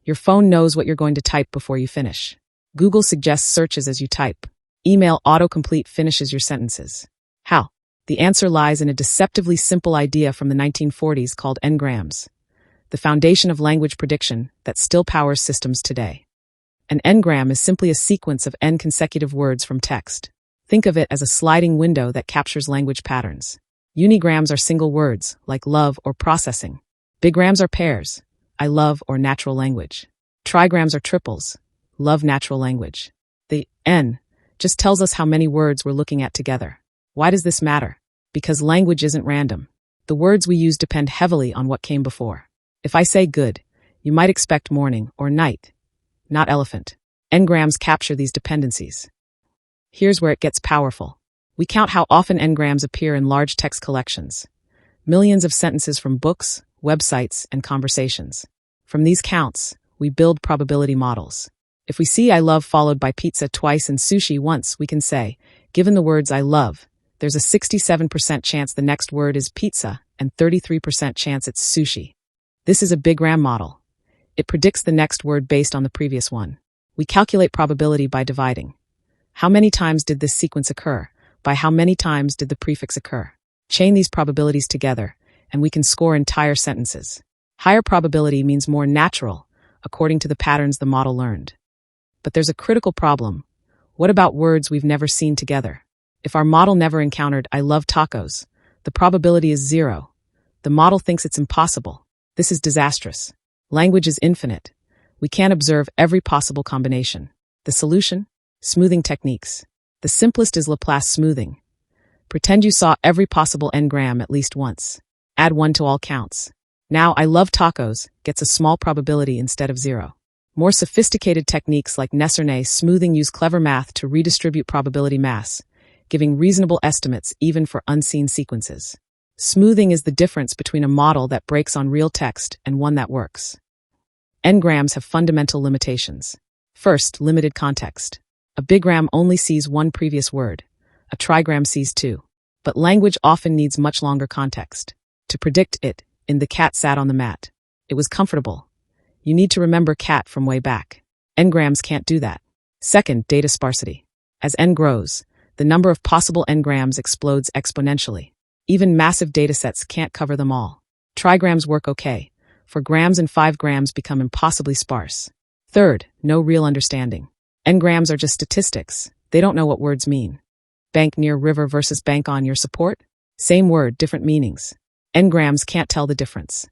Your phone knows what you're going to type before you finish. Google suggests searches as you type. Email autocomplete finishes your sentences. How? The answer lies in a deceptively simple idea from the 1940s called Ngrams, the foundation of language prediction that still powers systems today. An Ngram is simply a sequence of n consecutive words from text. Think of it as a sliding window that captures language patterns. Unigrams are single words, like love or processing. Bigrams are pairs, I love or natural language. Trigrams are triples, love natural language. The n just tells us how many words we're looking at together. Why does this matter? Because language isn't random. The words we use depend heavily on what came before. If I say good, you might expect morning or night, not elephant. Ngrams capture these dependencies. Here's where it gets powerful. We count how often Ngrams appear in large text collections. Millions of sentences from books, websites, and conversations. From these counts, we build probability models. If we see I love followed by pizza twice and sushi once, we can say, given the words I love, there's a 67% chance the next word is pizza and 33% chance it's sushi. This is a bigram model. It predicts the next word based on the previous one. We calculate probability by dividing. How many times did this sequence occur? By how many times did the prefix occur? Chain these probabilities together, and we can score entire sentences. Higher probability means more natural, according to the patterns the model learned. But there's a critical problem. What about words we've never seen together? If our model never encountered I love tacos, the probability is 0. The model thinks it's impossible. This is disastrous. Language is infinite. We can't observe every possible combination. The solution? Smoothing techniques. The simplest is Laplace smoothing. Pretend you saw every possible Ngram at least once. Add 1 to all counts. Now I love tacos gets a small probability instead of 0. More sophisticated techniques like Kneser-Ney smoothing use clever math to redistribute probability mass, giving reasonable estimates even for unseen sequences. Smoothing is the difference between a model that breaks on real text and one that works. Ngrams have fundamental limitations. First, limited context. A bigram only sees one previous word. A trigram sees 2. But language often needs much longer context. To predict it, in the cat sat on the mat. It was comfortable. You need to remember cat from way back. Ngrams can't do that. Second, data sparsity. As n grows, the number of possible Ngrams explodes exponentially. Even massive datasets can't cover them all. Trigrams work okay. 4 grams and 5 grams become impossibly sparse. Third, no real understanding. Ngrams are just statistics. They don't know what words mean. Bank near river versus bank on your support? Same word, different meanings. Ngrams can't tell the difference.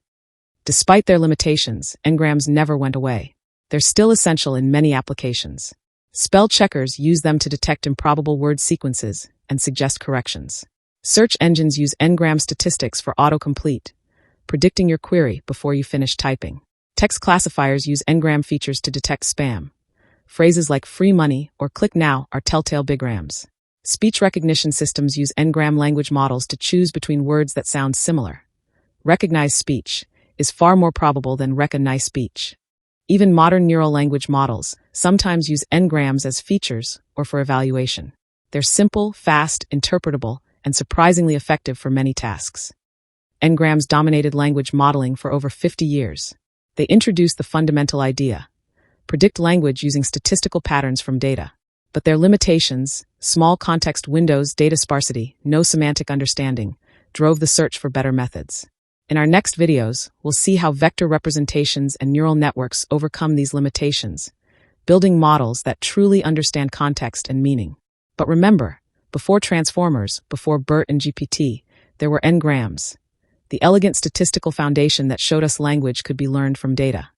Despite their limitations, Ngrams never went away. They're still essential in many applications. Spell checkers use them to detect improbable word sequences and suggest corrections. Search engines use Ngram statistics for autocomplete, predicting your query before you finish typing. Text classifiers use Ngram features to detect spam. Phrases like free money or click now are telltale bigrams. Speech recognition systems use Ngram language models to choose between words that sound similar. Recognized speech is far more probable than recognize speech. Even modern neural language models sometimes use Ngrams as features or for evaluation. They're simple, fast, interpretable, and surprisingly effective for many tasks. Ngrams dominated language modeling for over 50 years. They introduced the fundamental idea: predict language using statistical patterns from data. But their limitations, small context windows, data sparsity, no semantic understanding, drove the search for better methods. In our next videos, we'll see how vector representations and neural networks overcome these limitations, building models that truly understand context and meaning. But remember, before transformers, before BERT and GPT, there were Ngrams, the elegant statistical foundation that showed us language could be learned from data.